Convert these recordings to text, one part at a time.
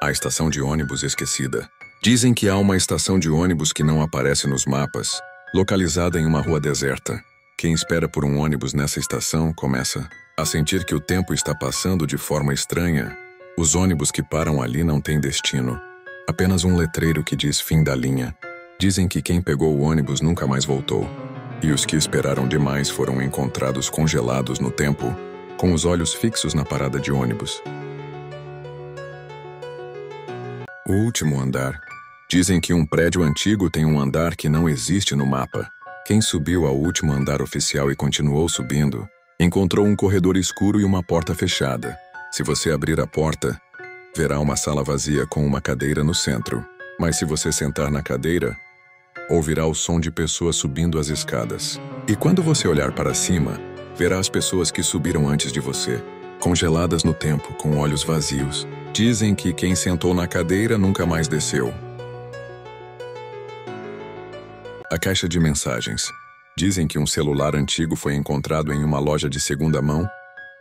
A estação de ônibus esquecida. Dizem que há uma estação de ônibus que não aparece nos mapas, localizada em uma rua deserta. Quem espera por um ônibus nessa estação começa a sentir que o tempo está passando de forma estranha. Os ônibus que param ali não têm destino. Apenas um letreiro que diz fim da linha. Dizem que quem pegou o ônibus nunca mais voltou. E os que esperaram demais foram encontrados congelados no tempo, com os olhos fixos na parada de ônibus. O último andar. Dizem que um prédio antigo tem um andar que não existe no mapa. Quem subiu ao último andar oficial e continuou subindo, encontrou um corredor escuro e uma porta fechada. Se você abrir a porta, verá uma sala vazia com uma cadeira no centro. Mas se você sentar na cadeira, ouvirá o som de pessoas subindo as escadas. E quando você olhar para cima, verá as pessoas que subiram antes de você, congeladas no tempo, com olhos vazios. Dizem que quem sentou na cadeira nunca mais desceu. A caixa de mensagens. Dizem que um celular antigo foi encontrado em uma loja de segunda mão,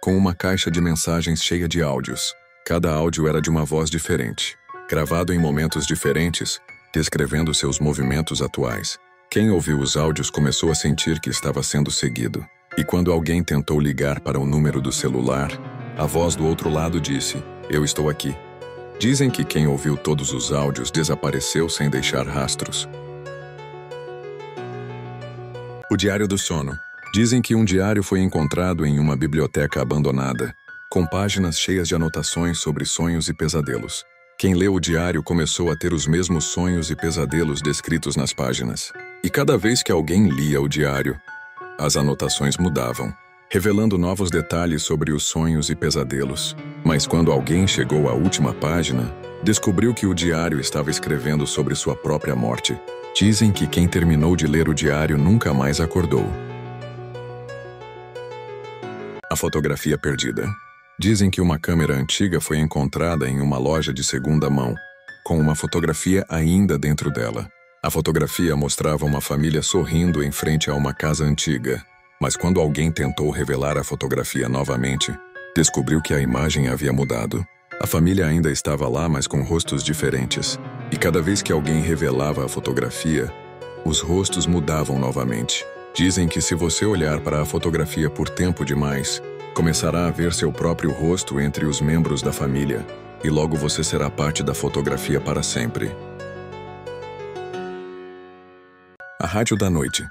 com uma caixa de mensagens cheia de áudios. Cada áudio era de uma voz diferente, gravado em momentos diferentes, descrevendo seus movimentos atuais. Quem ouviu os áudios começou a sentir que estava sendo seguido. E quando alguém tentou ligar para o número do celular, a voz do outro lado disse: "Eu estou aqui." Dizem que quem ouviu todos os áudios desapareceu sem deixar rastros. O diário do sono. Dizem que um diário foi encontrado em uma biblioteca abandonada, com páginas cheias de anotações sobre sonhos e pesadelos. Quem leu o diário começou a ter os mesmos sonhos e pesadelos descritos nas páginas. E cada vez que alguém lia o diário, as anotações mudavam, revelando novos detalhes sobre os sonhos e pesadelos. Mas quando alguém chegou à última página, descobriu que o diário estava escrevendo sobre sua própria morte. Dizem que quem terminou de ler o diário nunca mais acordou. A fotografia perdida. Dizem que uma câmera antiga foi encontrada em uma loja de segunda mão, com uma fotografia ainda dentro dela. A fotografia mostrava uma família sorrindo em frente a uma casa antiga, mas quando alguém tentou revelar a fotografia novamente, descobriu que a imagem havia mudado. A família ainda estava lá, mas com rostos diferentes. E cada vez que alguém revelava a fotografia, os rostos mudavam novamente. Dizem que se você olhar para a fotografia por tempo demais, começará a ver seu próprio rosto entre os membros da família, e logo você será parte da fotografia para sempre. A rádio da noite.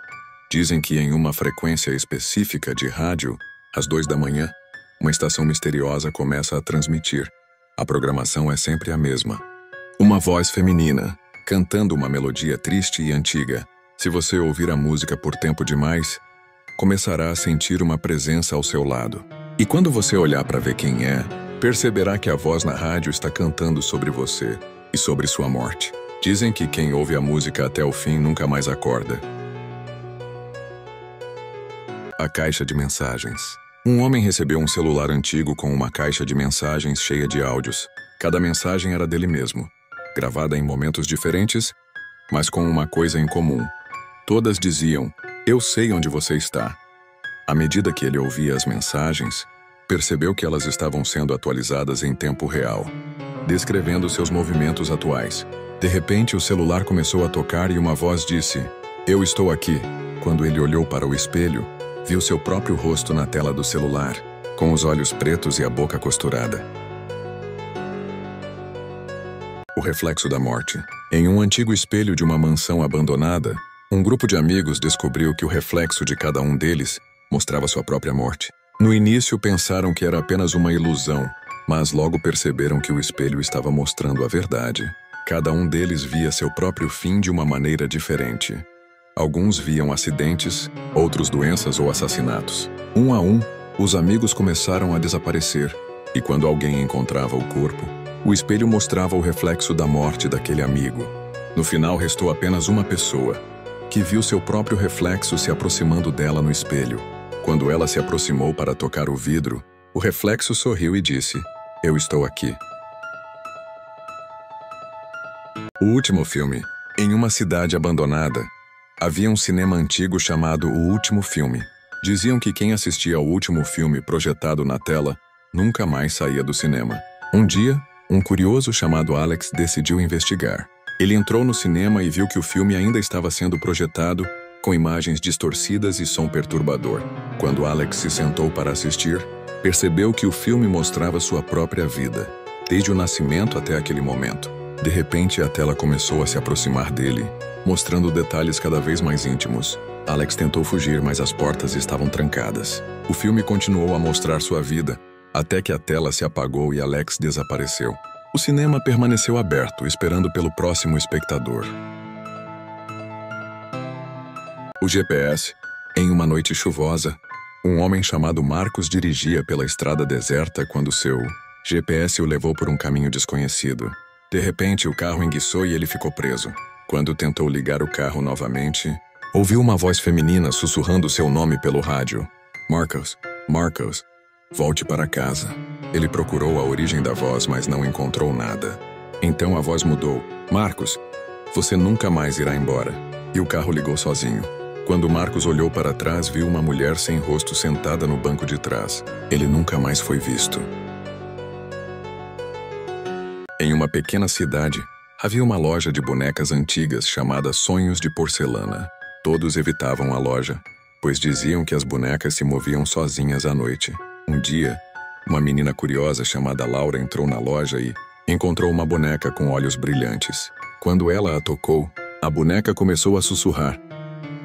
Dizem que em uma frequência específica de rádio, às 2 da manhã, uma estação misteriosa começa a transmitir. A programação é sempre a mesma. Uma voz feminina, cantando uma melodia triste e antiga. Se você ouvir a música por tempo demais, começará a sentir uma presença ao seu lado. E quando você olhar para ver quem é, perceberá que a voz na rádio está cantando sobre você e sobre sua morte. Dizem que quem ouve a música até o fim nunca mais acorda. A caixa de mensagens. Um homem recebeu um celular antigo com uma caixa de mensagens cheia de áudios. Cada mensagem era dele mesmo, gravada em momentos diferentes, mas com uma coisa em comum. Todas diziam: "Eu sei onde você está." À medida que ele ouvia as mensagens, percebeu que elas estavam sendo atualizadas em tempo real, descrevendo seus movimentos atuais. De repente, o celular começou a tocar e uma voz disse: "Eu estou aqui." Quando ele olhou para o espelho, viu seu próprio rosto na tela do celular, com os olhos pretos e a boca costurada. O reflexo da morte. Em um antigo espelho de uma mansão abandonada, um grupo de amigos descobriu que o reflexo de cada um deles mostrava sua própria morte. No início pensaram que era apenas uma ilusão, mas logo perceberam que o espelho estava mostrando a verdade. Cada um deles via seu próprio fim de uma maneira diferente. Alguns viam acidentes, outros doenças ou assassinatos. Um a um, os amigos começaram a desaparecer, e quando alguém encontrava o corpo, o espelho mostrava o reflexo da morte daquele amigo. No final, restou apenas uma pessoa, que viu seu próprio reflexo se aproximando dela no espelho. Quando ela se aproximou para tocar o vidro, o reflexo sorriu e disse: "Eu estou aqui." O último filme. Em uma cidade abandonada, havia um cinema antigo chamado O Último Filme. Diziam que quem assistia ao último filme projetado na tela nunca mais saía do cinema. Um dia, Um curioso chamado Alex decidiu investigar. Ele entrou no cinema e viu que o filme ainda estava sendo projetado, com imagens distorcidas e som perturbador. Quando Alex se sentou para assistir, percebeu que o filme mostrava sua própria vida, desde o nascimento até aquele momento. De repente, a tela começou a se aproximar dele, mostrando detalhes cada vez mais íntimos. Alex tentou fugir, mas as portas estavam trancadas. O filme continuou a mostrar sua vida, até que a tela se apagou e Alex desapareceu. O cinema permaneceu aberto, esperando pelo próximo espectador. O GPS. Em uma noite chuvosa, um homem chamado Marcos dirigia pela estrada deserta quando seu GPS o levou por um caminho desconhecido. De repente, o carro enguiçou e ele ficou preso. Quando tentou ligar o carro novamente, ouviu uma voz feminina sussurrando seu nome pelo rádio. Marcos, Marcos, volte para casa. Ele procurou a origem da voz, mas não encontrou nada. Então a voz mudou. Marcos, você nunca mais irá embora. E o carro ligou sozinho. Quando Marcos olhou para trás, viu uma mulher sem rosto sentada no banco de trás. Ele nunca mais foi visto. Em uma pequena cidade, havia uma loja de bonecas antigas chamada Sonhos de Porcelana. Todos evitavam a loja, pois diziam que as bonecas se moviam sozinhas à noite. Um dia, uma menina curiosa chamada Laura entrou na loja e encontrou uma boneca com olhos brilhantes. Quando ela a tocou, a boneca começou a sussurrar.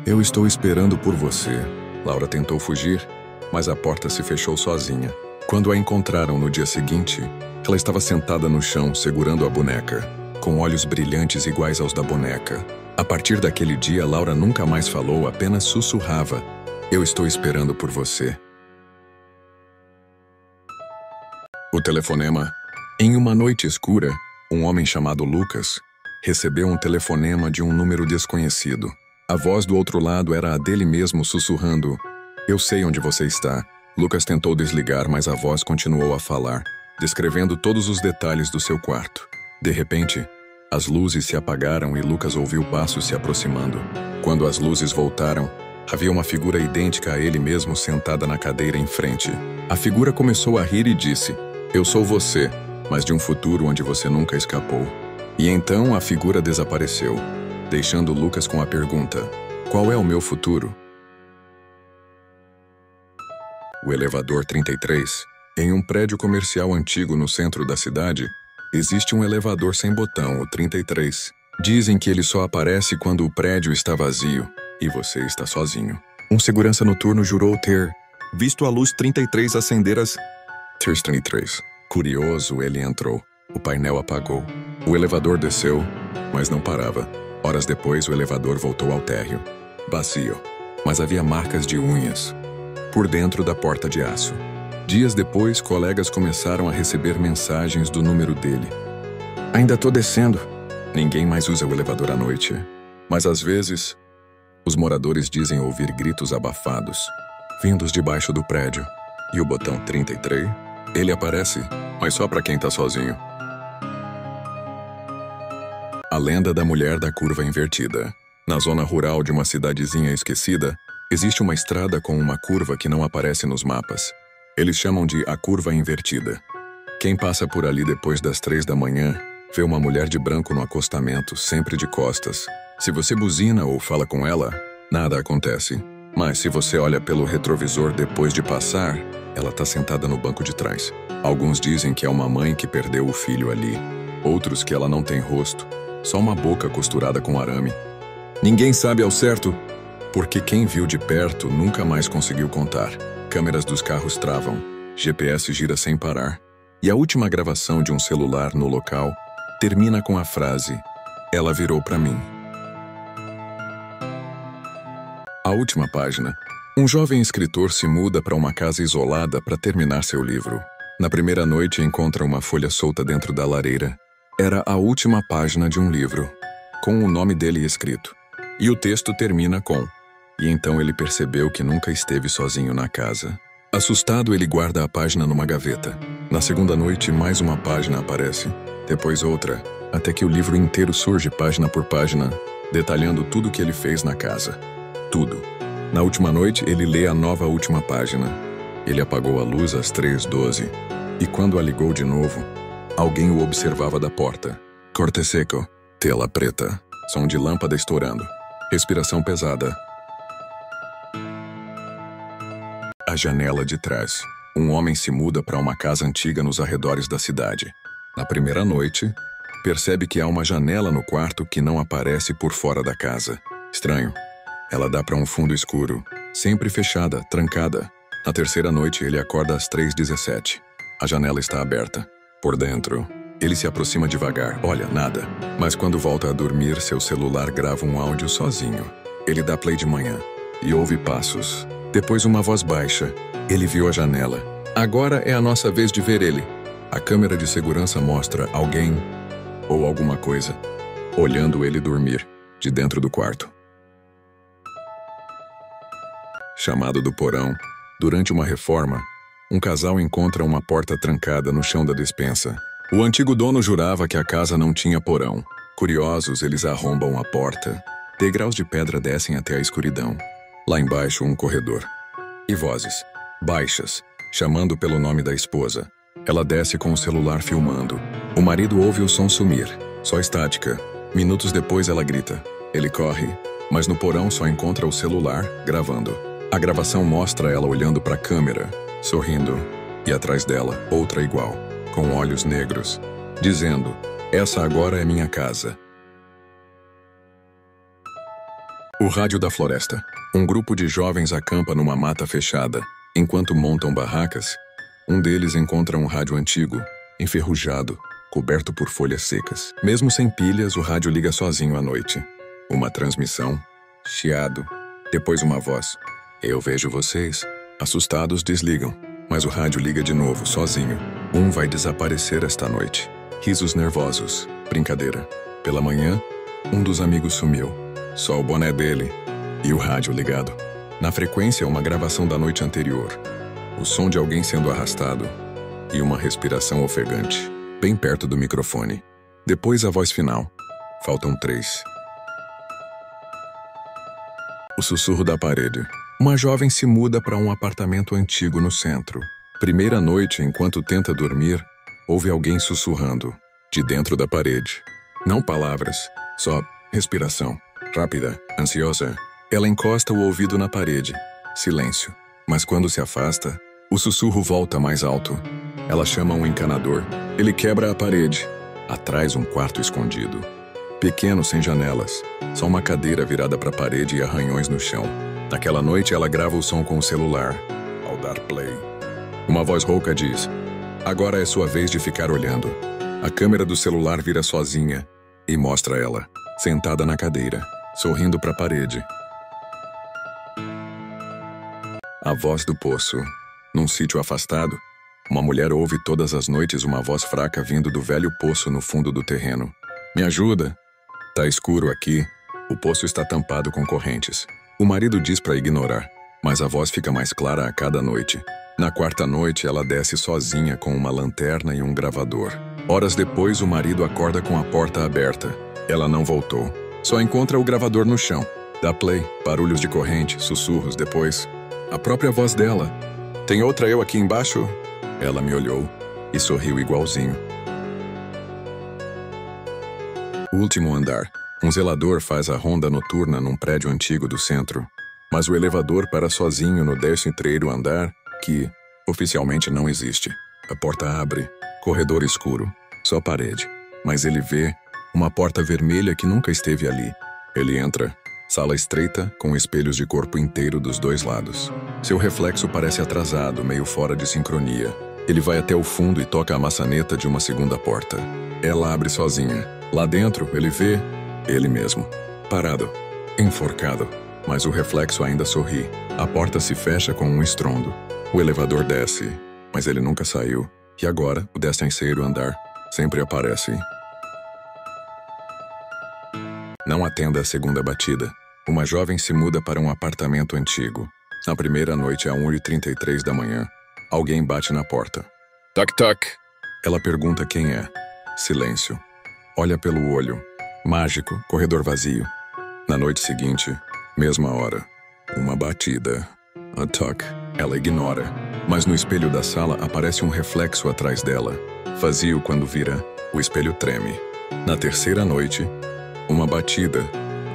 Eu estou esperando por você. Laura tentou fugir, mas a porta se fechou sozinha. Quando a encontraram no dia seguinte, ela estava sentada no chão, segurando a boneca, com olhos brilhantes iguais aos da boneca. A partir daquele dia, Laura nunca mais falou, apenas sussurrava. Eu estou esperando por você. O telefonema. Em uma noite escura, um homem chamado Lucas recebeu um telefonema de um número desconhecido. A voz do outro lado era a dele mesmo sussurrando. Eu sei onde você está. Lucas tentou desligar, mas a voz continuou a falar, descrevendo todos os detalhes do seu quarto. De repente, as luzes se apagaram e Lucas ouviu passos se aproximando. Quando as luzes voltaram, havia uma figura idêntica a ele mesmo sentada na cadeira em frente. A figura começou a rir e disse, eu sou você, mas de um futuro onde você nunca escapou. E então a figura desapareceu, deixando Lucas com a pergunta, qual é o meu futuro? O elevador 33. Em um prédio comercial antigo no centro da cidade, existe um elevador sem botão, o 33. Dizem que ele só aparece quando o prédio está vazio e você está sozinho. Um segurança noturno jurou ter visto a luz 33 acender às 33. Curioso, ele entrou. O painel apagou. O elevador desceu, mas não parava. Horas depois, o elevador voltou ao térreo. Vazio, mas havia marcas de unhas por dentro da porta de aço. Dias depois, colegas começaram a receber mensagens do número dele. Ainda tô descendo. Ninguém mais usa o elevador à noite. Mas às vezes, os moradores dizem ouvir gritos abafados, vindos debaixo do prédio. E o botão 33, ele aparece, mas só para quem tá sozinho. A lenda da mulher da curva invertida. Na zona rural de uma cidadezinha esquecida, existe uma estrada com uma curva que não aparece nos mapas. Eles chamam de a curva invertida. Quem passa por ali depois das 3 da manhã, vê uma mulher de branco no acostamento, sempre de costas. Se você buzina ou fala com ela, nada acontece. Mas se você olha pelo retrovisor depois de passar, ela está sentada no banco de trás. Alguns dizem que é uma mãe que perdeu o filho ali. Outros que ela não tem rosto, só uma boca costurada com arame. Ninguém sabe ao certo, porque quem viu de perto nunca mais conseguiu contar. Câmeras dos carros travam, GPS gira sem parar. E a última gravação de um celular no local termina com a frase, ela virou para mim. A última página. Um jovem escritor se muda para uma casa isolada para terminar seu livro. Na primeira noite encontra uma folha solta dentro da lareira. Era a última página de um livro, com o nome dele escrito. E o texto termina com... E então ele percebeu que nunca esteve sozinho na casa. Assustado, ele guarda a página numa gaveta. Na segunda noite, mais uma página aparece. Depois outra, até que o livro inteiro surge página por página, detalhando tudo o que ele fez na casa. Tudo. Na última noite, ele lê a nova última página. Ele apagou a luz às 3h12. E quando a ligou de novo, Alguém o observava da porta. Corte seco. Tela preta. Som de lâmpada estourando. Respiração pesada. A janela de trás. Um homem se muda para uma casa antiga nos arredores da cidade. Na primeira noite, percebe que há uma janela no quarto que não aparece por fora da casa. Estranho. Ela dá para um fundo escuro, sempre fechada, trancada. Na terceira noite, ele acorda às 3h17. A janela está aberta. Por dentro, ele se aproxima devagar. Olha, nada. Mas quando volta a dormir, seu celular grava um áudio sozinho. Ele dá play de manhã e ouve passos. Depois uma voz baixa. Ele viu a janela. Agora é a nossa vez de ver ele. A câmera de segurança mostra alguém ou alguma coisa olhando ele dormir de dentro do quarto. Chamado do porão. Durante uma reforma, um casal encontra uma porta trancada no chão da despensa. O antigo dono jurava que a casa não tinha porão. Curiosos, eles arrombam a porta. Degraus de pedra descem até a escuridão. Lá embaixo, um corredor. E vozes, baixas, chamando pelo nome da esposa. Ela desce com o celular filmando. O marido ouve o som sumir. Só estática. Minutos depois ela grita. Ele corre, mas no porão só encontra o celular gravando. A gravação mostra ela olhando para a câmera, sorrindo, e atrás dela, outra igual, com olhos negros, dizendo: "Essa agora é minha casa." O rádio da floresta. Um grupo de jovens acampa numa mata fechada. Enquanto montam barracas, um deles encontra um rádio antigo, enferrujado, coberto por folhas secas. Mesmo sem pilhas, o rádio liga sozinho à noite. Uma transmissão, chiado, depois uma voz. "Eu vejo vocês." Assustados, desligam, mas o rádio liga de novo, sozinho. Um vai desaparecer esta noite. Risos nervosos. Brincadeira. Pela manhã, um dos amigos sumiu. Só o boné dele e o rádio ligado. Na frequência, uma gravação da noite anterior. O som de alguém sendo arrastado e uma respiração ofegante, bem perto do microfone. Depois a voz final. Faltam 3. O sussurro da parede. Uma jovem se muda para um apartamento antigo no centro. Primeira noite, enquanto tenta dormir, ouve alguém sussurrando, de dentro da parede. Não palavras, só respiração. Rápida, ansiosa. Ela encosta o ouvido na parede. Silêncio. Mas quando se afasta, o sussurro volta mais alto. Ela chama um encanador. Ele quebra a parede. Atrás, um quarto escondido. Pequeno, sem janelas. Só uma cadeira virada para a parede e arranhões no chão. Naquela noite, ela grava o som com o celular. Ao dar play, uma voz rouca diz: "Agora é sua vez de ficar olhando." A câmera do celular vira sozinha e mostra ela, sentada na cadeira, sorrindo para a parede. A voz do poço. Num sítio afastado, uma mulher ouve todas as noites uma voz fraca vindo do velho poço no fundo do terreno. "Me ajuda. Tá escuro aqui. O poço está tampado com correntes." O marido diz para ignorar, mas a voz fica mais clara a cada noite. Na quarta noite, ela desce sozinha com uma lanterna e um gravador. Horas depois, o marido acorda com a porta aberta. Ela não voltou. Só encontra o gravador no chão. Dá play, barulhos de corrente, sussurros. Depois, a própria voz dela. "Tem outra eu aqui embaixo?" Ela me olhou e sorriu igualzinho. O último andar. Um zelador faz a ronda noturna num prédio antigo do centro. Mas o elevador para sozinho no 13º andar, que oficialmente não existe. A porta abre, corredor escuro, só parede. Mas ele vê uma porta vermelha que nunca esteve ali. Ele entra, sala estreita com espelhos de corpo inteiro dos dois lados. Seu reflexo parece atrasado, meio fora de sincronia. Ele vai até o fundo e toca a maçaneta de uma segunda porta. Ela abre sozinha. Lá dentro, ele vê ele mesmo, parado, enforcado. Mas o reflexo ainda sorri. A porta se fecha com um estrondo. O elevador desce, mas ele nunca saiu. E agora, o 13º andar sempre aparece. Não atenda a segunda batida. Uma jovem se muda para um apartamento antigo. Na primeira noite, à 1h33 da manhã, alguém bate na porta. Toc, toc. Ela pergunta quem é. Silêncio. Olha pelo olho. Mágico, corredor vazio. Na noite seguinte, mesma hora. Uma batida. A toc. Ela ignora, mas no espelho da sala aparece um reflexo atrás dela. Vazio quando vira, o espelho treme. Na terceira noite, uma batida,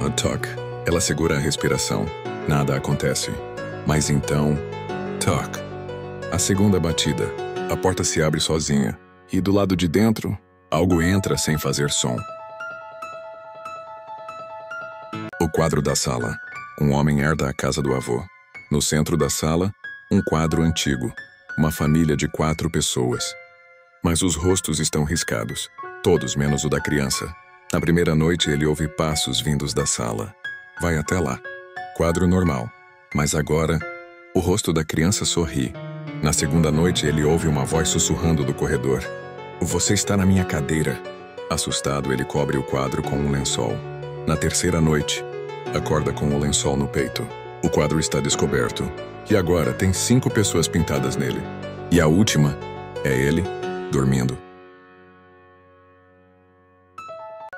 a toque. Ela segura a respiração. Nada acontece. Mas então, toque. A segunda batida. A porta se abre sozinha. E do lado de dentro, algo entra sem fazer som. O quadro da sala. Um homem herda a casa do avô. No centro da sala, um quadro antigo. Uma família de 4 pessoas. Mas os rostos estão riscados. Todos menos o da criança. Na primeira noite, ele ouve passos vindos da sala. Vai até lá. Quadro normal. Mas agora, o rosto da criança sorri. Na segunda noite, ele ouve uma voz sussurrando do corredor. Você está na minha cadeira. Assustado, ele cobre o quadro com um lençol. Na terceira noite, acorda com o lençol no peito. O quadro está descoberto. E agora tem 5 pessoas pintadas nele. E a última é ele, dormindo.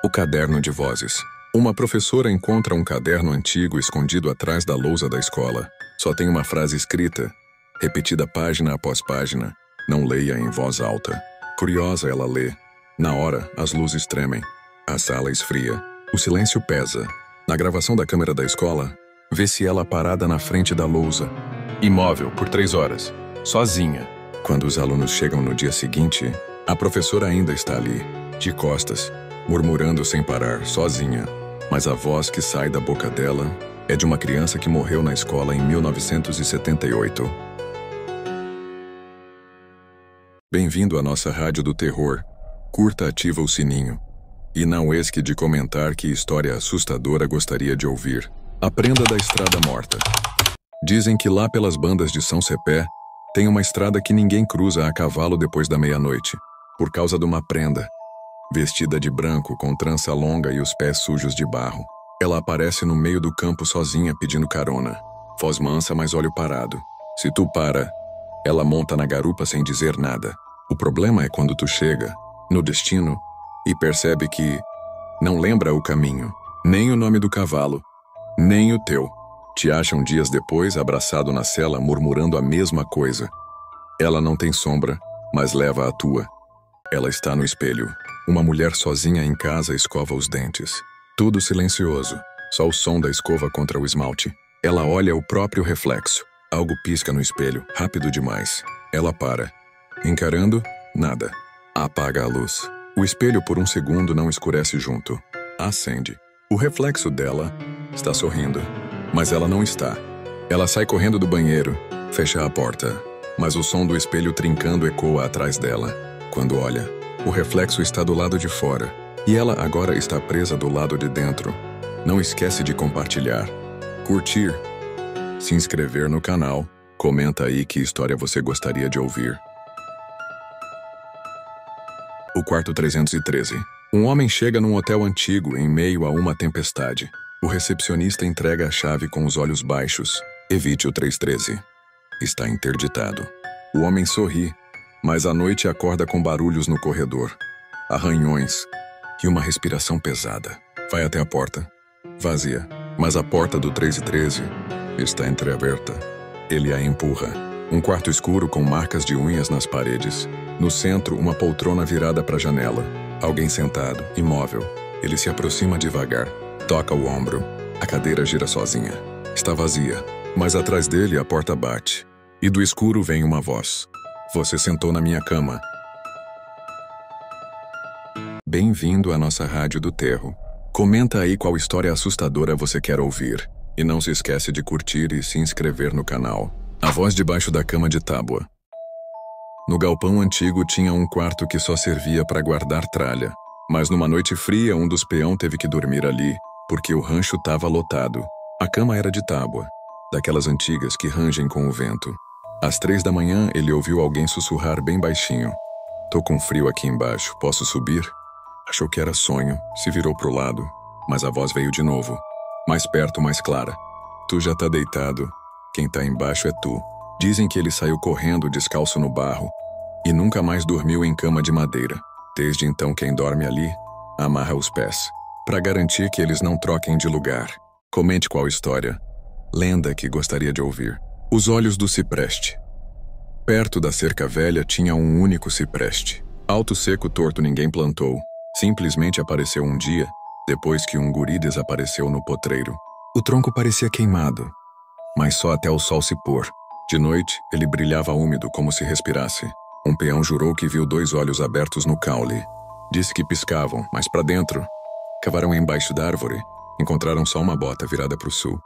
O caderno de vozes. Uma professora encontra um caderno antigo escondido atrás da lousa da escola. Só tem uma frase escrita, repetida página após página. Não leia em voz alta. Curiosa, ela lê. Na hora, as luzes tremem. A sala esfria. O silêncio pesa. Na gravação da câmera da escola, vê-se ela parada na frente da lousa. Imóvel por 3 horas. Sozinha. Quando os alunos chegam no dia seguinte, a professora ainda está ali, de costas, murmurando sem parar, sozinha. Mas a voz que sai da boca dela é de uma criança que morreu na escola em 1978. Bem-vindo à nossa Rádio do Terror. Curta, ativa o sininho. E não esque de comentar que história assustadora gostaria de ouvir. A prenda da estrada morta. Dizem que lá pelas bandas de São Cepé, tem uma estrada que ninguém cruza a cavalo depois da meia-noite, por causa de uma prenda. Vestida de branco, com trança longa e os pés sujos de barro. Ela aparece no meio do campo sozinha pedindo carona. Voz mansa, mas olho parado. Se tu para, ela monta na garupa sem dizer nada. O problema é quando tu chega, no destino, e percebe que não lembra o caminho, nem o nome do cavalo, nem o teu. Te acham dias depois abraçado na cela murmurando a mesma coisa. Ela não tem sombra, mas leva a tua. Ela está no espelho. Uma mulher sozinha em casa escova os dentes. Tudo silencioso, só o som da escova contra o esmalte. Ela olha o próprio reflexo. Algo pisca no espelho, rápido demais. Ela para. Encarando, nada. Apaga a luz. O espelho por um segundo não escurece junto. Acende. O reflexo dela está sorrindo. Mas ela não está. Ela sai correndo do banheiro, fecha a porta. Mas o som do espelho trincando ecoa atrás dela. Quando olha, o reflexo está do lado de fora. E ela agora está presa do lado de dentro. Não esquece de compartilhar, curtir, se inscrever no canal. Comenta aí que história você gostaria de ouvir. O quarto 313. Um homem chega num hotel antigo em meio a uma tempestade. O recepcionista entrega a chave com os olhos baixos. Evite o 313. Está interditado. O homem sorri, mas à noite acorda com barulhos no corredor. Arranhões e uma respiração pesada. Vai até a porta. Vazia. Mas a porta do 313 está entreaberta. Ele a empurra. Um quarto escuro com marcas de unhas nas paredes. No centro, uma poltrona virada para a janela. Alguém sentado, imóvel. Ele se aproxima devagar. Toca o ombro. A cadeira gira sozinha. Está vazia, mas atrás dele a porta bate. E do escuro vem uma voz. Você sentou na minha cama. Bem-vindo à nossa Rádio do Terror. Comenta aí qual história assustadora você quer ouvir. E não se esquece de curtir e se inscrever no canal. A voz debaixo da cama de tábua. No galpão antigo tinha um quarto que só servia para guardar tralha. Mas numa noite fria, um dos peão teve que dormir ali, porque o rancho estava lotado. A cama era de tábua, daquelas antigas que rangem com o vento. Às 3 da manhã, ele ouviu alguém sussurrar bem baixinho. Tô com frio aqui embaixo, posso subir? Achou que era sonho, se virou pro lado, mas a voz veio de novo. Mais perto, mais clara. Tu já tá deitado, quem tá embaixo é tu. Dizem que ele saiu correndo descalço no barro e nunca mais dormiu em cama de madeira. Desde então, quem dorme ali, amarra os pés, para garantir que eles não troquem de lugar. Comente qual história, lenda que gostaria de ouvir. Os olhos do cipreste. Perto da cerca velha tinha um único cipreste. Alto, seco, torto, ninguém plantou. Simplesmente apareceu um dia, depois que um guri desapareceu no potreiro. O tronco parecia queimado, mas só até o sol se pôr. De noite, ele brilhava úmido como se respirasse. Um peão jurou que viu 2 olhos abertos no caule. Disse que piscavam, mas para dentro. Cavaram embaixo da árvore. Encontraram só uma bota virada para o sul.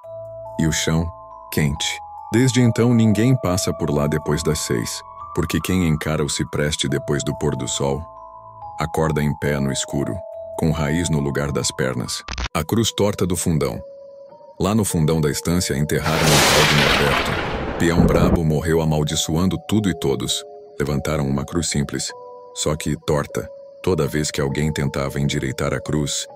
E o chão, quente. Desde então, ninguém passa por lá depois das 6, porque quem encara o cipreste depois do pôr do sol, acorda em pé no escuro, com raiz no lugar das pernas. A cruz torta do fundão. Lá no fundão da estância enterraram um pau de Norberto. Peão brabo morreu amaldiçoando tudo e todos. Levantaram uma cruz simples, só que torta. Toda vez que alguém tentava endireitar a cruz,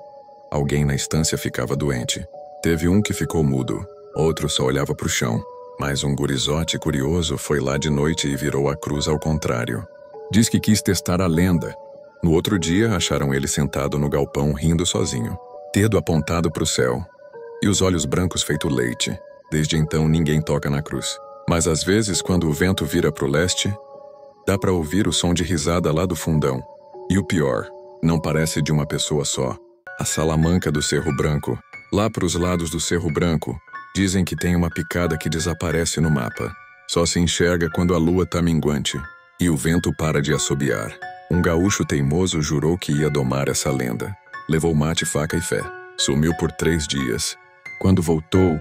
alguém na estância ficava doente. Teve um que ficou mudo, outro só olhava para o chão. Mas um gurizote curioso foi lá de noite e virou a cruz ao contrário. Diz que quis testar a lenda. No outro dia, acharam ele sentado no galpão rindo sozinho, dedo apontado para o céu, e os olhos brancos feito leite. Desde então, ninguém toca na cruz. Mas às vezes, quando o vento vira para o leste, dá para ouvir o som de risada lá do fundão. E o pior, não parece de uma pessoa só. A salamanca do Cerro Branco, lá para os lados do Cerro Branco, dizem que tem uma picada que desaparece no mapa. Só se enxerga quando a lua tá minguante e o vento para de assobiar. Um gaúcho teimoso jurou que ia domar essa lenda. Levou mate, faca e fé. Sumiu por 3 dias. Quando voltou,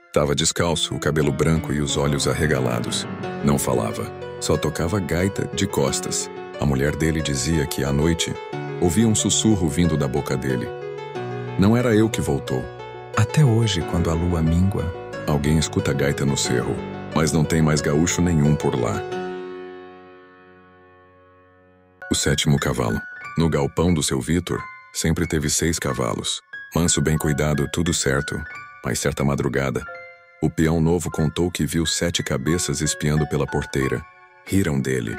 estava descalço, o cabelo branco e os olhos arregalados. Não falava, só tocava gaita de costas. A mulher dele dizia que, à noite, ouvia um sussurro vindo da boca dele. Não era eu que voltou. Até hoje, quando a lua mingua, alguém escuta a gaita no cerro, mas não tem mais gaúcho nenhum por lá. O 7º cavalo. No galpão do seu Vitor, sempre teve 6 cavalos. Manso, bem cuidado, tudo certo. Mas certa madrugada, o peão novo contou que viu 7 cabeças espiando pela porteira. Riram dele,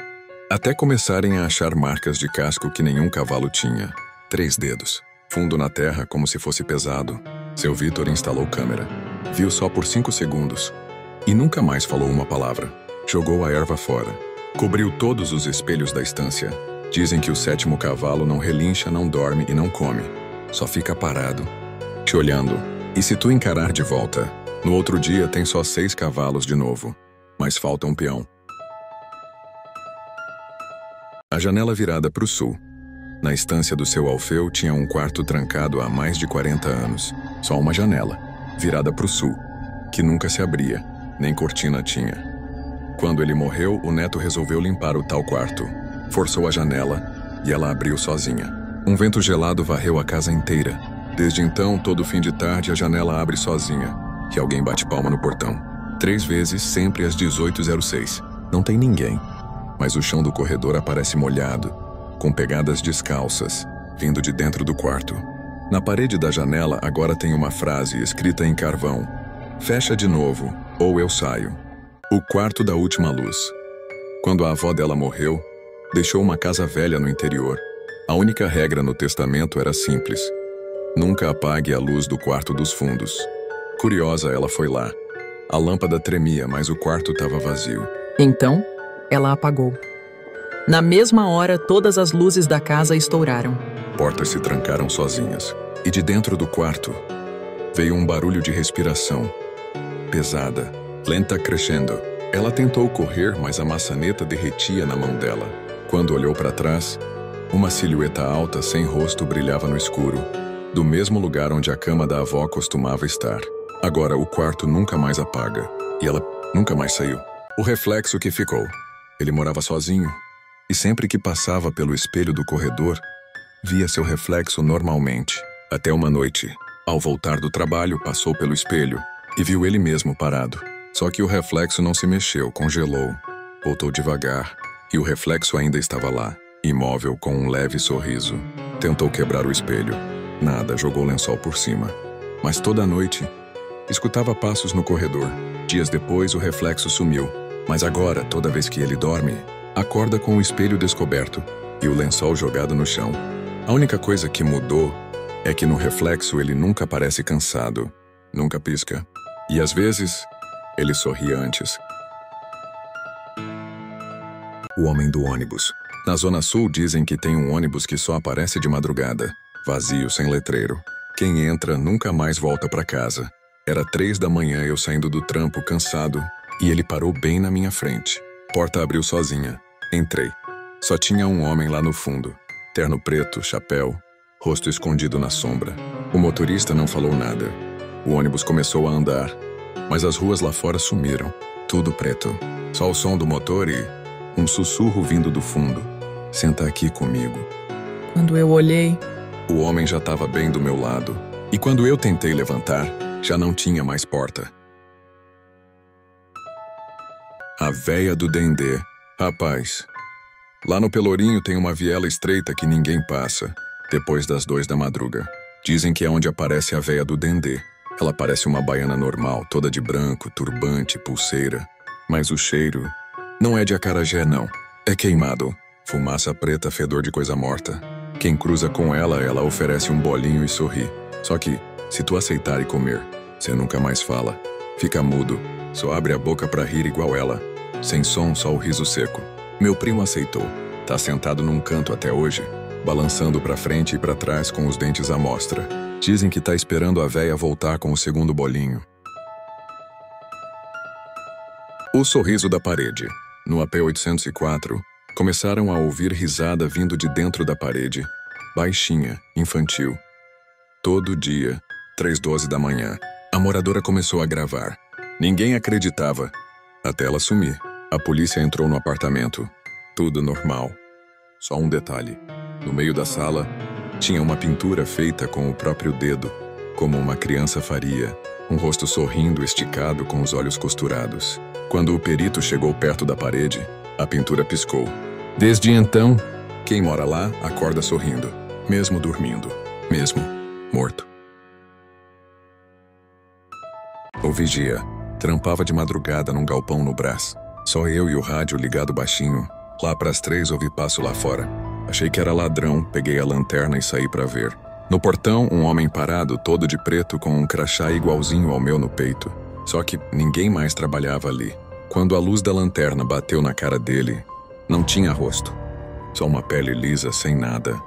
até começarem a achar marcas de casco que nenhum cavalo tinha. 3 dedos. Fundo na terra como se fosse pesado. Seu Vitor instalou câmera. Viu só por 5 segundos. E nunca mais falou uma palavra. Jogou a erva fora. Cobriu todos os espelhos da estância. Dizem que o 7º cavalo não relincha, não dorme e não come. Só fica parado, te olhando. E se tu encarar de volta, no outro dia tem só 6 cavalos de novo. Mas falta um peão. A janela virada para o sul. Na estância do seu Alfeu tinha um quarto trancado há mais de 40 anos. Só uma janela, virada para o sul, que nunca se abria, nem cortina tinha. Quando ele morreu, o neto resolveu limpar o tal quarto. Forçou a janela e ela abriu sozinha. Um vento gelado varreu a casa inteira. Desde então, todo fim de tarde, a janela abre sozinha e alguém bate palma no portão. 3 vezes, sempre às 18h06. Não tem ninguém, mas o chão do corredor aparece molhado, com pegadas descalças, vindo de dentro do quarto. Na parede da janela agora tem uma frase escrita em carvão: "Fecha de novo, ou eu saio." O quarto da última luz. Quando a avó dela morreu, deixou uma casa velha no interior. A única regra no testamento era simples: nunca apague a luz do quarto dos fundos. Curiosa, ela foi lá. A lâmpada tremia, mas o quarto estava vazio. Então, ela apagou. Na mesma hora, todas as luzes da casa estouraram. Portas se trancaram sozinhas. E de dentro do quarto, veio um barulho de respiração. Pesada, lenta, crescendo. Ela tentou correr, mas a maçaneta derretia na mão dela. Quando olhou para trás, uma silhueta alta, sem rosto, brilhava no escuro, do mesmo lugar onde a cama da avó costumava estar. Agora o quarto nunca mais apaga. E ela nunca mais saiu. O reflexo que ficou. Ele morava sozinho. E sempre que passava pelo espelho do corredor, via seu reflexo normalmente. Até uma noite, ao voltar do trabalho, passou pelo espelho e viu ele mesmo parado. Só que o reflexo não se mexeu, congelou. Voltou devagar e o reflexo ainda estava lá, imóvel com um leve sorriso. Tentou quebrar o espelho. Nada, jogou o lençol por cima. Mas toda noite, escutava passos no corredor. Dias depois, o reflexo sumiu. Mas agora, toda vez que ele dorme, acorda com o espelho descoberto e o lençol jogado no chão. A única coisa que mudou é que no reflexo ele nunca parece cansado, nunca pisca. E às vezes, ele sorri antes. O homem do ônibus. Na Zona Sul dizem que tem um ônibus que só aparece de madrugada, vazio, sem letreiro. Quem entra nunca mais volta para casa. Era 3 da manhã, eu saindo do trampo, cansado, e ele parou bem na minha frente. Porta abriu sozinha. Entrei. Só tinha um homem lá no fundo. Terno preto, chapéu, rosto escondido na sombra. O motorista não falou nada. O ônibus começou a andar, mas as ruas lá fora sumiram. Tudo preto. Só o som do motor e um sussurro vindo do fundo. Senta aqui comigo. Quando eu olhei, O homem já estava bem do meu lado. E quando eu tentei levantar, já não tinha mais porta. A véia do Dendê. Rapaz, lá no Pelourinho tem uma viela estreita que ninguém passa, depois das 2 da madruga. Dizem que é onde aparece a véia do Dendê. Ela parece uma baiana normal, toda de branco, turbante, pulseira. Mas o cheiro não é de acarajé, não. É queimado. Fumaça preta, fedor de coisa morta. Quem cruza com ela, ela oferece um bolinho e sorri. Só que, se tu aceitar e comer, você nunca mais fala. Fica mudo, só abre a boca pra rir igual ela. Sem som, só o riso seco. Meu primo aceitou. Tá sentado num canto até hoje, balançando pra frente e pra trás com os dentes à mostra. Dizem que tá esperando a véia voltar com o segundo bolinho. O sorriso da parede. No AP 804, começaram a ouvir risada vindo de dentro da parede. Baixinha, infantil. Todo dia, 3h12 da manhã, a moradora começou a gravar. Ninguém acreditava, até ela sumir. A polícia entrou no apartamento. Tudo normal. Só um detalhe. No meio da sala, tinha uma pintura feita com o próprio dedo, como uma criança faria. Um rosto sorrindo, esticado, com os olhos costurados. Quando o perito chegou perto da parede, a pintura piscou. Desde então, quem mora lá acorda sorrindo, mesmo dormindo, mesmo morto. O vigia trampava de madrugada num galpão no Brás. Só eu e o rádio ligado baixinho. Lá pras 3 ouvi passo lá fora. Achei que era ladrão, peguei a lanterna e saí pra ver. No portão, um homem parado, todo de preto, com um crachá igualzinho ao meu no peito. Só que ninguém mais trabalhava ali. Quando a luz da lanterna bateu na cara dele, não tinha rosto. Só uma pele lisa, sem nada.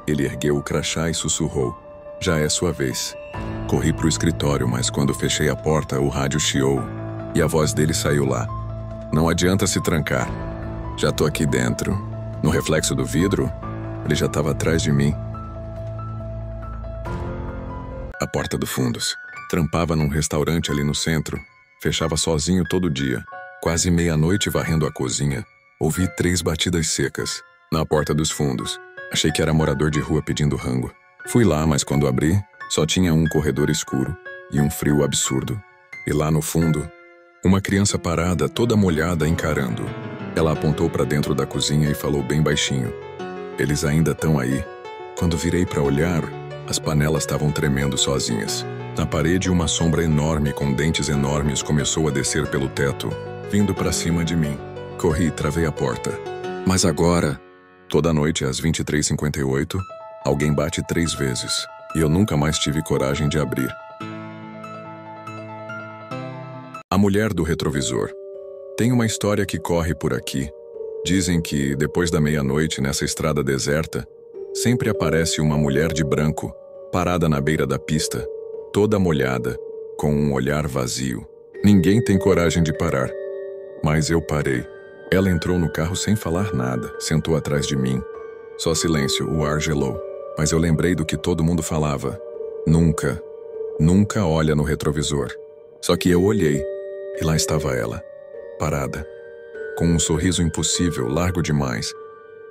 Ele ergueu o crachá e sussurrou. Já é sua vez. Corri pro escritório, mas quando fechei a porta, o rádio chiou e a voz dele saiu lá. Não adianta se trancar. Já tô aqui dentro. No reflexo do vidro, ele já estava atrás de mim. A porta do Fundos. Trampava num restaurante ali no centro. Fechava sozinho todo dia. Quase meia-noite varrendo a cozinha. Ouvi 3 batidas secas. Na porta dos Fundos. Achei que era morador de rua pedindo rango. Fui lá, mas quando abri, só tinha um corredor escuro e um frio absurdo. E lá no fundo, uma criança parada, toda molhada, encarando. Ela apontou para dentro da cozinha e falou bem baixinho. Eles ainda estão aí. Quando virei para olhar, as panelas estavam tremendo sozinhas. Na parede, uma sombra enorme com dentes enormes começou a descer pelo teto, vindo para cima de mim. Corri e travei a porta. Mas agora, toda noite às 23h58, alguém bate 3 vezes. E eu nunca mais tive coragem de abrir. A mulher do retrovisor. Tem uma história que corre por aqui. Dizem que, depois da meia-noite, nessa estrada deserta, sempre aparece uma mulher de branco, parada na beira da pista, toda molhada, com um olhar vazio. Ninguém tem coragem de parar. Mas eu parei. Ela entrou no carro sem falar nada, sentou atrás de mim. Só silêncio, o ar gelou. Mas eu lembrei do que todo mundo falava. Nunca, nunca olha no retrovisor. Só que eu olhei, e lá estava ela, parada, com um sorriso impossível, largo demais,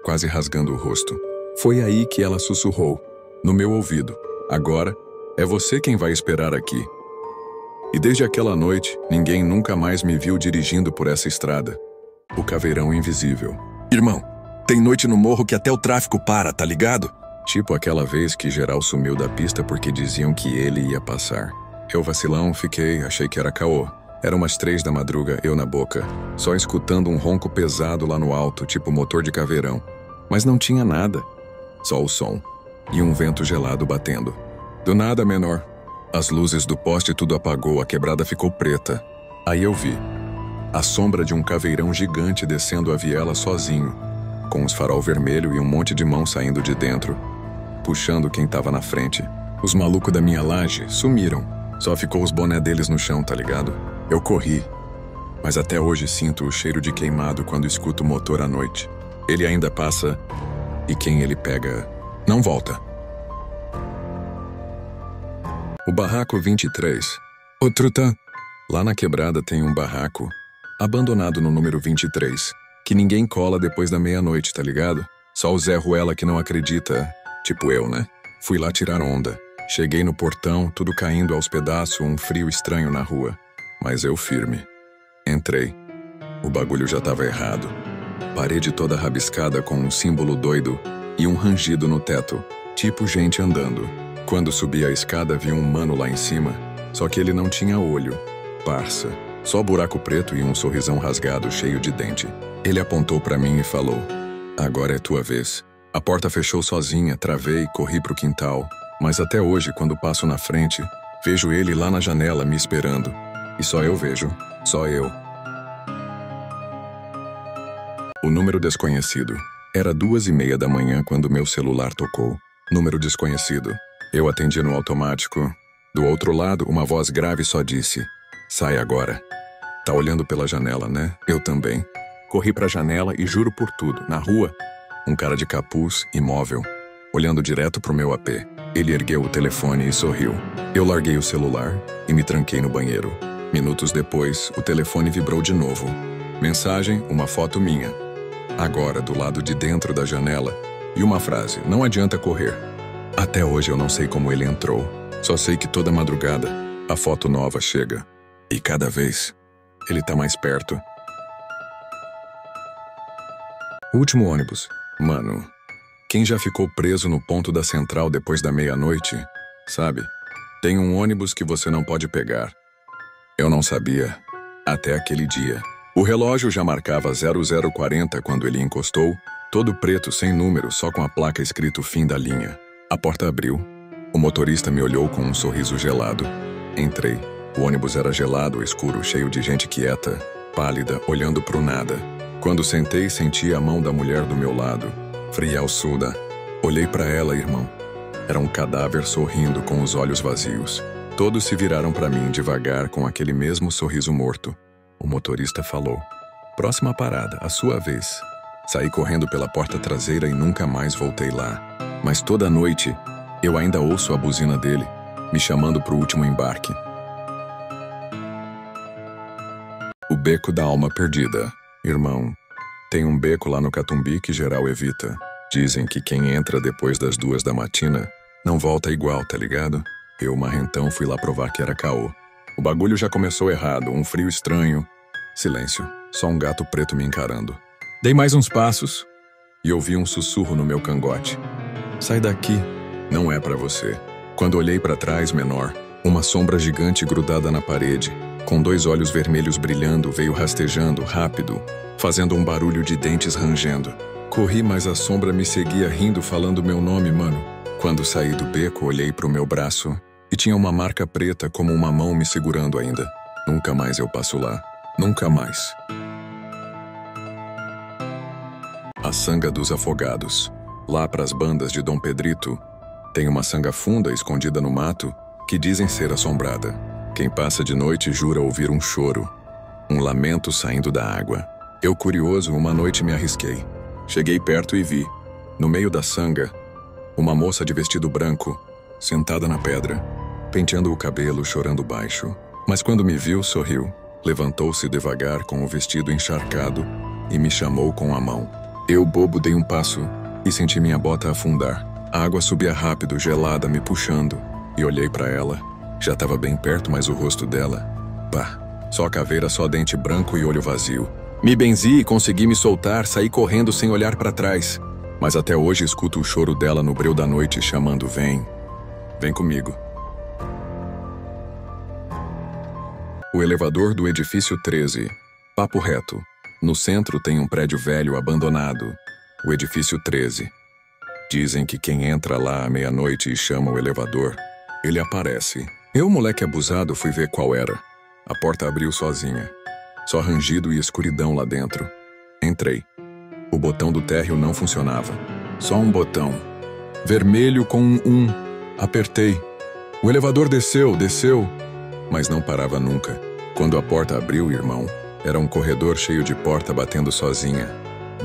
quase rasgando o rosto. Foi aí que ela sussurrou, no meu ouvido. Agora, é você quem vai esperar aqui. E desde aquela noite, ninguém nunca mais me viu dirigindo por essa estrada. O caveirão invisível. Irmão, tem noite no morro que até o tráfico para, tá ligado? Tipo aquela vez que geral sumiu da pista porque diziam que ele ia passar. Eu vacilão, fiquei, achei que era caô. Era umas 3 da madruga, eu na boca, só escutando um ronco pesado lá no alto, tipo motor de caveirão. Mas não tinha nada, só o som e um vento gelado batendo. Do nada, menor. As luzes do poste tudo apagou, a quebrada ficou preta. Aí eu vi. A sombra de um caveirão gigante descendo a viela sozinho, com os farol vermelho e um monte de mão saindo de dentro, puxando quem tava na frente. Os malucos da minha laje sumiram. Só ficou os boné deles no chão, tá ligado? Eu corri. Mas até hoje sinto o cheiro de queimado quando escuto o motor à noite. Ele ainda passa e quem ele pega não volta. O barraco 23. Ô, truta, lá na quebrada tem um barraco abandonado no número 23, que ninguém cola depois da meia-noite, tá ligado? Só o Zé Ruela que não acredita, tipo eu, né? Fui lá tirar onda. Cheguei no portão, tudo caindo aos pedaços, um frio estranho na rua. Mas eu firme. Entrei. O bagulho já tava errado. Parede toda rabiscada com um símbolo doido e um rangido no teto, tipo gente andando. Quando subi a escada vi um mano lá em cima, só que ele não tinha olho. Parça. Só buraco preto e um sorrisão rasgado cheio de dente. Ele apontou pra mim e falou: "Agora é tua vez." A porta fechou sozinha, travei, corri pro quintal. Mas até hoje, quando passo na frente, vejo ele lá na janela me esperando. E só eu vejo. Só eu. O número desconhecido. Era 2:30 da manhã quando meu celular tocou. Número desconhecido. Eu atendi no automático. Do outro lado, uma voz grave só disse: "Sai agora." Tá olhando pela janela, né? Eu também. Corri pra janela e juro por tudo, na rua, um cara de capuz, imóvel, olhando direto pro meu AP. Ele ergueu o telefone e sorriu. Eu larguei o celular e me tranquei no banheiro. Minutos depois, o telefone vibrou de novo. Mensagem, uma foto minha. Agora, do lado de dentro da janela. E uma frase, não adianta correr. Até hoje eu não sei como ele entrou. Só sei que toda madrugada, a foto nova chega. E cada vez, ele tá mais perto. Último ônibus. Mano, quem já ficou preso no ponto da central depois da meia-noite, sabe? Tem um ônibus que você não pode pegar. Eu não sabia, até aquele dia. O relógio já marcava 0040 quando ele encostou, todo preto, sem número, só com a placa escrito fim da linha. A porta abriu. O motorista me olhou com um sorriso gelado. Entrei. O ônibus era gelado, escuro, cheio de gente quieta, pálida, olhando pro nada. Quando sentei, senti a mão da mulher do meu lado, frialçuda. Olhei pra ela, irmão. Era um cadáver sorrindo com os olhos vazios. Todos se viraram pra mim devagar com aquele mesmo sorriso morto. O motorista falou: "Próxima parada, a sua vez." Saí correndo pela porta traseira e nunca mais voltei lá. Mas toda noite, eu ainda ouço a buzina dele, me chamando pro último embarque. O beco da alma perdida. Irmão, tem um beco lá no Catumbi que geral evita. Dizem que quem entra depois das 2 da matina não volta igual, tá ligado? Eu, marrentão, fui lá provar que era caô. O bagulho já começou errado, um frio estranho. Silêncio, só um gato preto me encarando. Dei mais uns passos e ouvi um sussurro no meu cangote. "Sai daqui, não é pra você." Quando olhei pra trás, menor, uma sombra gigante grudada na parede, com 2 olhos vermelhos brilhando, veio rastejando, rápido, fazendo um barulho de dentes rangendo. Corri, mas a sombra me seguia rindo, falando meu nome, mano. Quando saí do beco, olhei pro meu braço e tinha uma marca preta como uma mão me segurando ainda. Nunca mais eu passo lá. Nunca mais. A Sanga dos Afogados. Lá pras bandas de Dom Pedrito, tem uma sanga funda escondida no mato que dizem ser assombrada. Quem passa de noite jura ouvir um choro, um lamento saindo da água. Eu, curioso, uma noite me arrisquei. Cheguei perto e vi, no meio da sanga, uma moça de vestido branco, sentada na pedra, penteando o cabelo, chorando baixo. Mas quando me viu, sorriu, levantou-se devagar com o vestido encharcado e me chamou com a mão. Eu, bobo, dei um passo e senti minha bota afundar. A água subia rápido, gelada, me puxando, e olhei pra ela. Já estava bem perto, mas o rosto dela... Pá, só caveira, só dente branco e olho vazio. Me benzi e consegui me soltar, saí correndo sem olhar pra trás. Mas até hoje escuto o choro dela no breu da noite chamando: "Vem, vem comigo." O elevador do edifício 13. Papo reto. No centro tem um prédio velho abandonado. O edifício 13. Dizem que quem entra lá à meia-noite e chama o elevador, ele aparece. Eu, moleque abusado, fui ver qual era. A porta abriu sozinha. Só rangido e escuridão lá dentro. Entrei. O botão do térreo não funcionava. Só um botão. Vermelho com um 1. Apertei. O elevador desceu, mas não parava nunca. Quando a porta abriu, irmão, era um corredor cheio de porta batendo sozinha.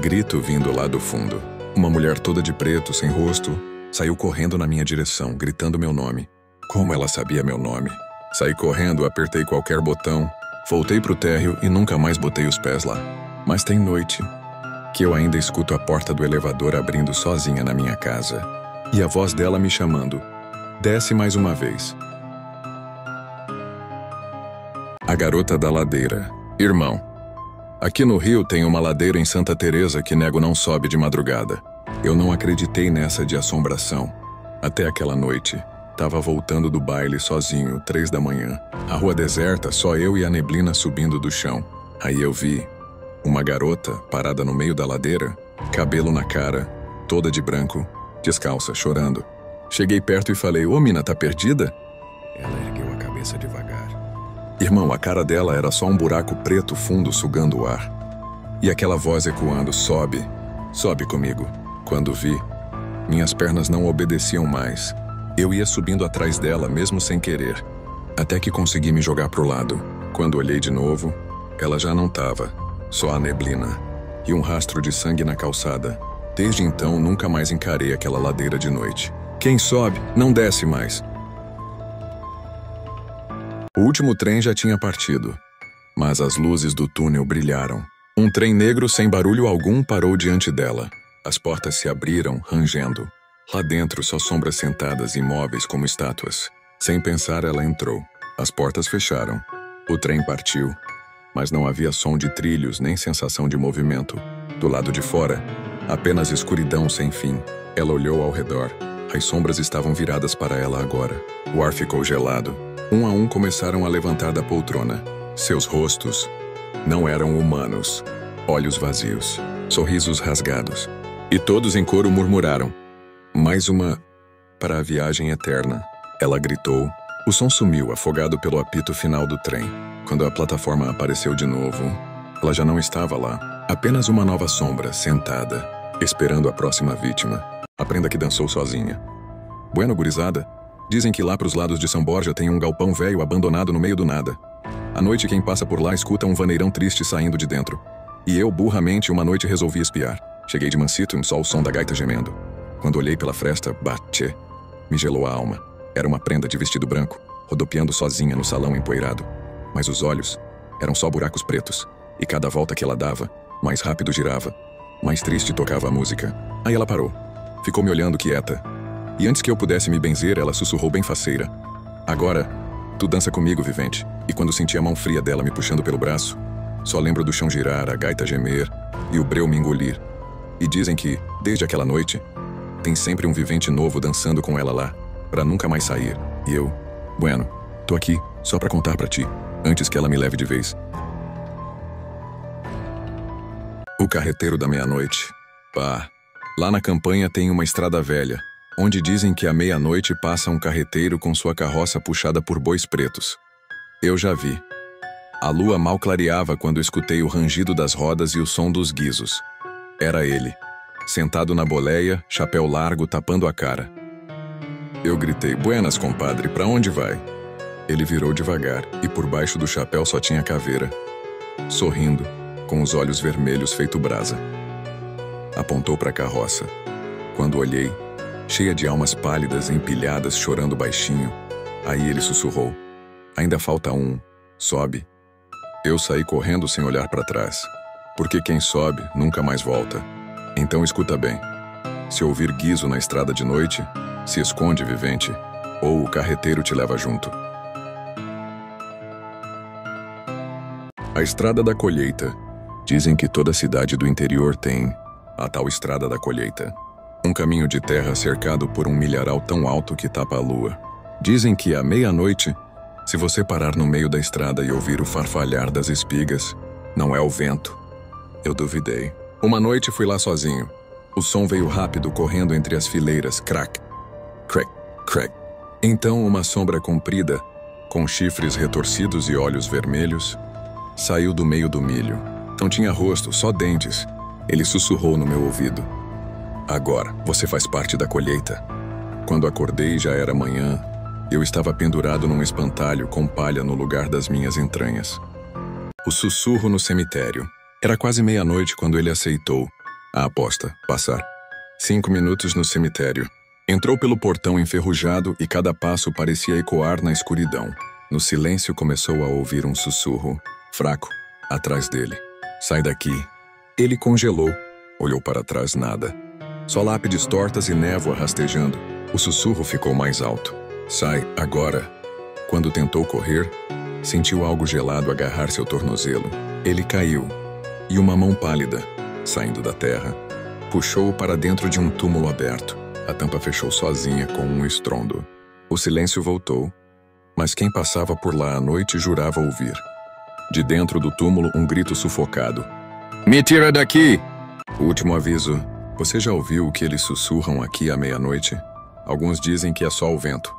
Grito vindo lá do fundo. Uma mulher toda de preto, sem rosto, saiu correndo na minha direção, gritando meu nome. Como ela sabia meu nome? Saí correndo, apertei qualquer botão, voltei pro térreo e nunca mais botei os pés lá. Mas tem noite que eu ainda escuto a porta do elevador abrindo sozinha na minha casa. E a voz dela me chamando. Desce mais uma vez. A garota da ladeira. Irmão, aqui no Rio tem uma ladeira em Santa Teresa que nego não sobe de madrugada. Eu não acreditei nessa de assombração. Até aquela noite, tava voltando do baile sozinho, 3 da manhã. A rua deserta, só eu e a neblina subindo do chão. Aí eu vi uma garota parada no meio da ladeira, cabelo na cara, toda de branco, descalça, chorando. Cheguei perto e falei, ô mina, tá perdida? Ela ergueu a cabeça devagar. Irmão, a cara dela era só um buraco preto fundo sugando o ar. E aquela voz ecoando, sobe, sobe comigo. Quando vi, minhas pernas não obedeciam mais. Eu ia subindo atrás dela, mesmo sem querer. Até que consegui me jogar pro lado. Quando olhei de novo, ela já não tava. Só a neblina. E um rastro de sangue na calçada. Desde então, nunca mais encarei aquela ladeira de noite. Quem sobe, não desce mais. O último trem já tinha partido. Mas as luzes do túnel brilharam. Um trem negro sem barulho algum parou diante dela. As portas se abriram, rangendo. Lá dentro, só sombras sentadas imóveis como estátuas. Sem pensar, ela entrou. As portas fecharam. O trem partiu. Mas não havia som de trilhos nem sensação de movimento. Do lado de fora, apenas escuridão sem fim. Ela olhou ao redor. As sombras estavam viradas para ela agora. O ar ficou gelado. Um a um começaram a levantar da poltrona. Seus rostos não eram humanos. Olhos vazios. Sorrisos rasgados. E todos em coro murmuraram. Mais uma para a viagem eterna. Ela gritou. O som sumiu, afogado pelo apito final do trem. Quando a plataforma apareceu de novo, ela já não estava lá. Apenas uma nova sombra, sentada, esperando a próxima vítima. A prenda que dançou sozinha. Bueno, gurizada, dizem que lá pros lados de São Borja tem um galpão velho abandonado no meio do nada. À noite quem passa por lá escuta um vaneirão triste saindo de dentro. E eu, burramente, uma noite resolvi espiar. Cheguei de mansito, só o som da gaita gemendo. Quando olhei pela fresta, bate, me gelou a alma. Era uma prenda de vestido branco, rodopiando sozinha no salão empoeirado. Mas os olhos eram só buracos pretos. E cada volta que ela dava, mais rápido girava, mais triste tocava a música. Aí ela parou. Ficou me olhando quieta. E antes que eu pudesse me benzer, ela sussurrou bem faceira. Agora, tu dança comigo, vivente. E quando senti a mão fria dela me puxando pelo braço, só lembro do chão girar, a gaita gemer e o breu me engolir. E dizem que, desde aquela noite, tem sempre um vivente novo dançando com ela lá, pra nunca mais sair. E eu, bueno, tô aqui só pra contar pra ti, antes que ela me leve de vez. O carreteiro da meia-noite. Pá, lá na campanha tem uma estrada velha, onde dizem que à meia-noite passa um carreteiro com sua carroça puxada por bois pretos. Eu já vi. A lua mal clareava quando escutei o rangido das rodas e o som dos guizos. Era ele, sentado na boleia, chapéu largo tapando a cara. Eu gritei, buenas, compadre, pra onde vai? Ele virou devagar, e por baixo do chapéu só tinha caveira. Sorrindo, com os olhos vermelhos feito brasa. Apontou pra carroça. Quando olhei, cheia de almas pálidas empilhadas chorando baixinho, aí ele sussurrou. Ainda falta um, sobe. Eu saí correndo sem olhar pra trás. Porque quem sobe nunca mais volta. Então escuta bem. Se ouvir guizo na estrada de noite, se esconde, vivente, ou o carreteiro te leva junto. A Estrada da Colheita. Dizem que toda cidade do interior tem a tal Estrada da Colheita. Um caminho de terra cercado por um milharal tão alto que tapa a lua. Dizem que à meia-noite, se você parar no meio da estrada e ouvir o farfalhar das espigas, não é o vento. Eu duvidei. Uma noite fui lá sozinho. O som veio rápido correndo entre as fileiras. Crack, crack, crack. Então uma sombra comprida, com chifres retorcidos e olhos vermelhos, Saiu do meio do milho. Não tinha rosto, só dentes. Ele sussurrou no meu ouvido. Agora, você faz parte da colheita. Quando acordei, já era manhã. Eu estava pendurado num espantalho com palha no lugar das minhas entranhas. O sussurro no cemitério. Era quase meia-noite quando ele aceitou a aposta, passar. 5 minutos no cemitério. Entrou pelo portão enferrujado e cada passo parecia ecoar na escuridão. No silêncio começou a ouvir um sussurro, fraco, atrás dele. Sai daqui. Ele congelou. Olhou para trás, nada. Só lápides tortas e névoa rastejando. O sussurro ficou mais alto. Sai, agora. Quando tentou correr, sentiu algo gelado agarrar seu tornozelo. Ele caiu. E uma mão pálida, saindo da terra, puxou-o para dentro de um túmulo aberto. A tampa fechou sozinha com um estrondo. O silêncio voltou, mas quem passava por lá à noite jurava ouvir. De dentro do túmulo, um grito sufocado. Me tira daqui! O último aviso. Você já ouviu o que eles sussurram aqui à meia-noite? Alguns dizem que é só o vento.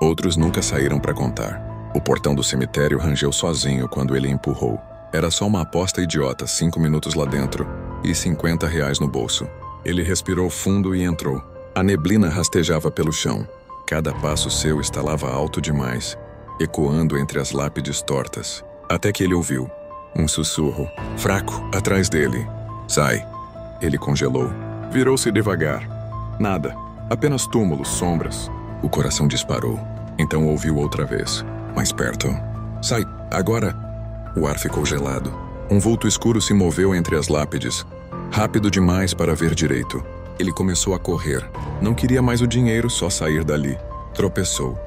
Outros nunca saíram para contar. O portão do cemitério rangeu sozinho quando ele empurrou. Era só uma aposta idiota, 5 minutos lá dentro e R$50 no bolso. Ele respirou fundo e entrou. A neblina rastejava pelo chão. Cada passo seu estalava alto demais, ecoando entre as lápides tortas. Até que ele ouviu um sussurro, fraco, atrás dele. Sai. Ele congelou. Virou-se devagar. Nada. Apenas túmulos, sombras. O coração disparou. Então ouviu outra vez. Mais perto. Sai. Agora. O ar ficou gelado. Um vulto escuro se moveu entre as lápides. Rápido demais para ver direito. Ele começou a correr. Não queria mais o dinheiro, só sair dali. Tropeçou.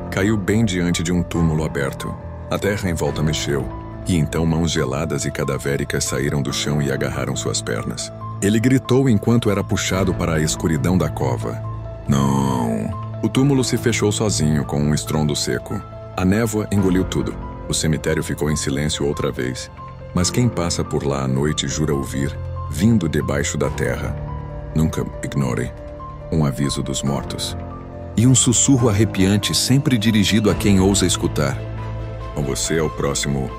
Caiu bem diante de um túmulo aberto. A terra em volta mexeu. E então mãos geladas e cadavéricas saíram do chão e agarraram suas pernas. Ele gritou enquanto era puxado para a escuridão da cova. Não! O túmulo se fechou sozinho com um estrondo seco. A névoa engoliu tudo. O cemitério ficou em silêncio outra vez. Mas quem passa por lá à noite jura ouvir, vindo debaixo da terra. Nunca ignore. Um aviso dos mortos. E um sussurro arrepiante sempre dirigido a quem ousa escutar. Com você é o próximo